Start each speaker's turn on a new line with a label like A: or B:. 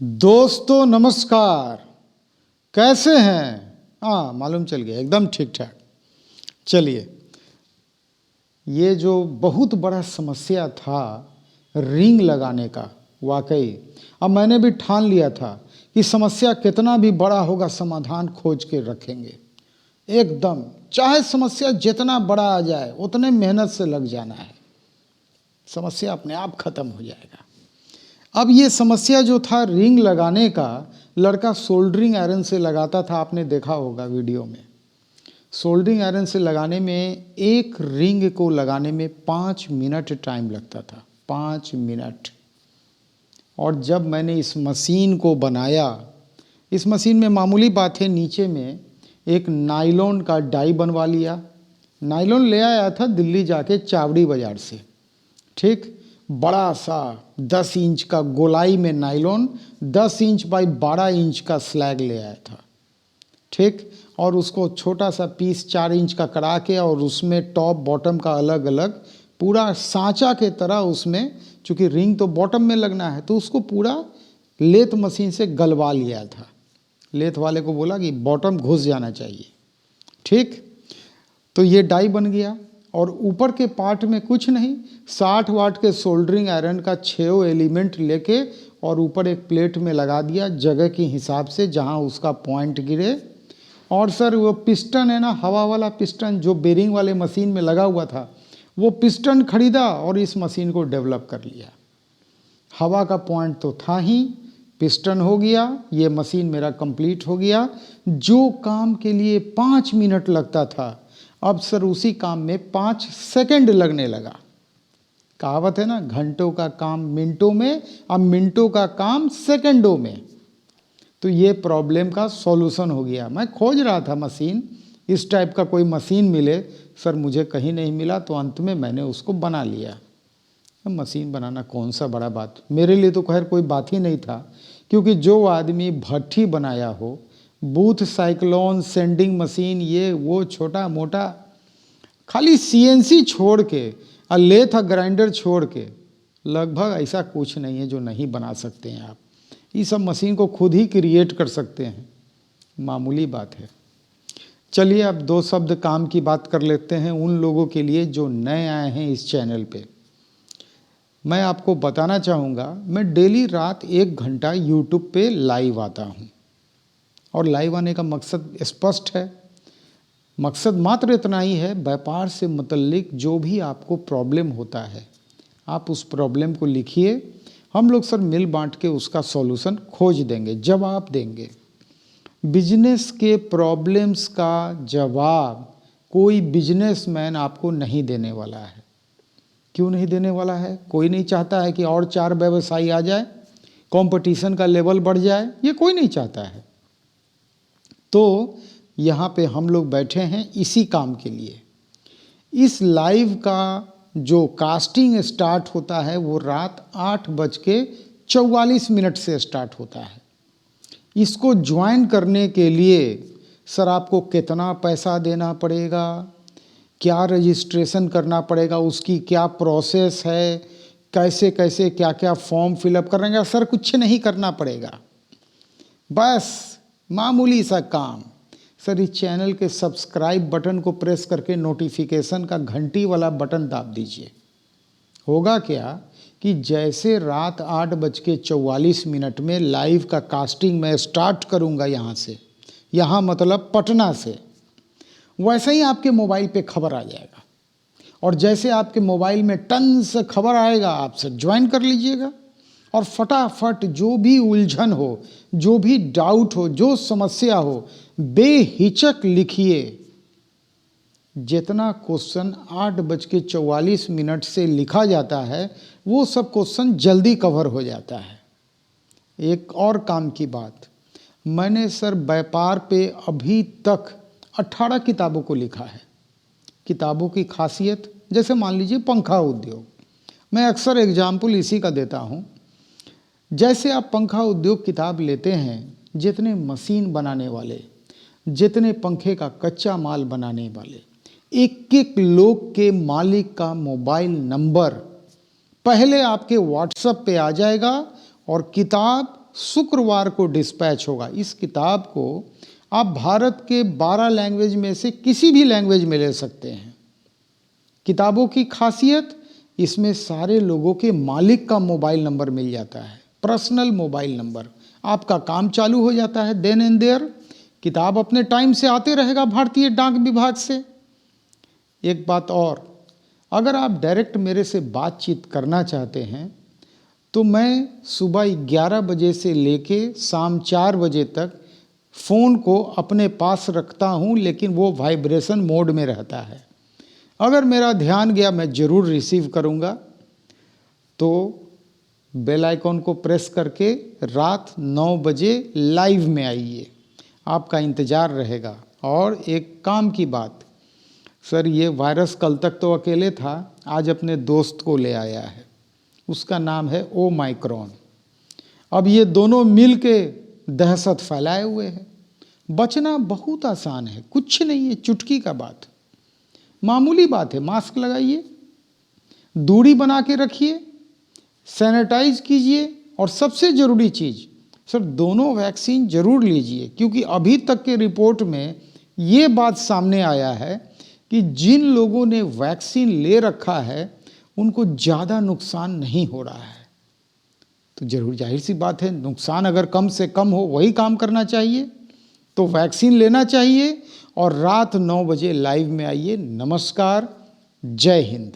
A: दोस्तों नमस्कार। कैसे हैं? हाँ, मालूम चल गया, एकदम ठीक ठाक। चलिए, ये जो बहुत बड़ा समस्या था रिंग लगाने का, वाकई अब मैंने भी ठान लिया था कि समस्या कितना भी बड़ा होगा समाधान खोज के रखेंगे। एकदम, चाहे समस्या जितना बड़ा आ जाए उतने मेहनत से लग जाना है, समस्या अपने आप खत्म हो जाएगा। अब ये समस्या जो था रिंग लगाने का, लड़का सोल्डरिंग आयरन से लगाता था, आपने देखा होगा वीडियो में। सोल्डरिंग आयरन से लगाने में एक रिंग को लगाने में 5 मिनट टाइम लगता था, 5 मिनट। और जब मैंने इस मशीन को बनाया, इस मशीन में मामूली बात है, नीचे में एक नायलॉन का डाई बनवा लिया। नायलॉन ले आया था दिल्ली जाके चावड़ी बाज़ार से, ठीक, बड़ा सा 10 इंच का गोलाई में नायलॉन, 10 इंच बाई 12 इंच का स्लैग ले आया था, ठीक। और उसको छोटा सा पीस 4 इंच का करा के, और उसमें टॉप बॉटम का अलग अलग पूरा सांचा के तरह, उसमें चूँकि रिंग तो बॉटम में लगना है तो उसको पूरा लेथ मशीन से गलवा लिया था। लेथ वाले को बोला कि बॉटम घुस जाना चाहिए, ठीक। तो ये डाई बन गया। और ऊपर के पार्ट में कुछ नहीं, 60 वाट के सोल्डरिंग आयरन का 6 एलिमेंट लेके और ऊपर एक प्लेट में लगा दिया जगह के हिसाब से जहां उसका पॉइंट गिरे। और सर वो पिस्टन है ना, हवा वाला पिस्टन जो बेरिंग वाले मशीन में लगा हुआ था, वो पिस्टन खरीदा और इस मशीन को डेवलप कर लिया। हवा का पॉइंट तो था ही, पिस्टन हो गया, ये मशीन मेरा कंप्लीट हो गया। जो काम के लिए 5 मिनट लगता था, अब सर उसी काम में 5 सेकंड लगने लगा। कहावत है ना, घंटों का काम मिनटों में, अब मिनटों का काम सेकंडों में। तो ये प्रॉब्लम का सॉल्यूशन हो गया। मैं खोज रहा था मशीन, इस टाइप का कोई मशीन मिले, सर मुझे कहीं नहीं मिला, तो अंत में मैंने उसको बना लिया। अब मशीन बनाना कौन सा बड़ा बात, मेरे लिए तो खैर कोई बात ही नहीं था, क्योंकि जो आदमी भट्ठी बनाया हो, बूथ साइक्लोन सेंडिंग मशीन, ये वो छोटा मोटा, खाली सीएनसी छोड़ के और लेथ ग्राइंडर छोड़ के लगभग ऐसा कुछ नहीं है जो नहीं बना सकते हैं आप। ये सब मशीन को खुद ही क्रिएट कर सकते हैं, मामूली बात है। चलिए अब 2 शब्द काम की बात कर लेते हैं उन लोगों के लिए जो नए आए हैं इस चैनल पे। मैं आपको बताना चाहूँगा, मैं डेली रात 1 घंटा यूट्यूब पे लाइव आता हूँ, और लाइव आने का मकसद स्पष्ट है। मकसद मात्र इतना ही है, व्यापार से मुतल्लिक जो भी आपको प्रॉब्लम होता है, आप उस प्रॉब्लम को लिखिए, हम लोग सर मिल बांट के उसका सॉल्यूशन खोज देंगे, जवाब देंगे। बिजनेस के प्रॉब्लम्स का जवाब कोई बिजनेसमैन आपको नहीं देने वाला है। क्यों नहीं देने वाला है? कोई नहीं चाहता है कि और 4 व्यवसायी आ जाए, कंपटीशन का लेवल बढ़ जाए, ये कोई नहीं चाहता है। तो यहाँ पे हम लोग बैठे हैं इसी काम के लिए। इस लाइव का जो कास्टिंग स्टार्ट होता है वो रात 8:44 से स्टार्ट होता है। इसको ज्वाइन करने के लिए सर आपको कितना पैसा देना पड़ेगा, क्या रजिस्ट्रेशन करना पड़ेगा, उसकी क्या प्रोसेस है, कैसे कैसे क्या क्या फॉर्म फिलअप करेंगे, सर कुछ नहीं करना पड़ेगा, बस मामूली सा काम। सर इस चैनल के सब्सक्राइब बटन को प्रेस करके नोटिफिकेशन का घंटी वाला बटन दाब दीजिए। होगा क्या कि जैसे रात 8:44 में लाइव का कास्टिंग मैं स्टार्ट करूंगा यहाँ से, यहाँ मतलब पटना से, वैसे ही आपके मोबाइल पे खबर आ जाएगा। और जैसे आपके मोबाइल में टन से खबर आएगा, आप सर ज्वाइन कर लीजिएगा, और फटाफट जो भी उलझन हो, जो भी डाउट हो, जो समस्या हो, बेहिचक लिखिए। जितना क्वेश्चन 8:44 से लिखा जाता है, वो सब क्वेश्चन जल्दी कवर हो जाता है। एक और काम की बात, मैंने सर व्यापार पे अभी तक 18 किताबों को लिखा है। किताबों की खासियत, जैसे मान लीजिए पंखा उद्योग, मैं अक्सर एग्जाम्पल इसी का देता हूँ। जैसे आप पंखा उद्योग किताब लेते हैं, जितने मशीन बनाने वाले, जितने पंखे का कच्चा माल बनाने वाले, एक एक लोग के मालिक का मोबाइल नंबर पहले आपके व्हाट्सएप पे आ जाएगा, और किताब शुक्रवार को डिस्पैच होगा। इस किताब को आप भारत के 12 लैंग्वेज में से किसी भी लैंग्वेज में ले सकते हैं। किताबों की खासियत, इसमें सारे लोगों के मालिक का मोबाइल नंबर मिल जाता है, पर्सनल मोबाइल नंबर। आपका काम चालू हो जाता है देन एंड देयर। किताब अपने टाइम से आते रहेगा भारतीय डाक विभाग से। एक बात और, अगर आप डायरेक्ट मेरे से बातचीत करना चाहते हैं तो मैं सुबह 11 बजे से लेके शाम 4 बजे तक फ़ोन को अपने पास रखता हूँ, लेकिन वो वाइब्रेशन मोड में रहता है। अगर मेरा ध्यान गया मैं ज़रूर रिसीव करूँगा। तो बेल आइकॉन को प्रेस करके रात 9 बजे लाइव में आइए, आपका इंतज़ार रहेगा। और एक काम की बात, सर ये वायरस कल तक तो अकेले था, आज अपने दोस्त को ले आया है, उसका नाम है ओमाइक्रॉन। अब ये दोनों मिल के दहशत फैलाए हुए हैं। बचना बहुत आसान है, कुछ नहीं है, चुटकी का बात, मामूली बात है। मास्क लगाइए, दूरी बना के रखिए, सैनिटाइज कीजिए, और सबसे ज़रूरी चीज़ सर, दोनों वैक्सीन जरूर लीजिए, क्योंकि अभी तक के रिपोर्ट में ये बात सामने आया है कि जिन लोगों ने वैक्सीन ले रखा है उनको ज़्यादा नुकसान नहीं हो रहा है। तो जरूर जाहिर सी बात है, नुकसान अगर कम से कम हो वही काम करना चाहिए। तो वैक्सीन लेना चाहिए और रात 9 बजे लाइव में आइए। नमस्कार, जय हिंद।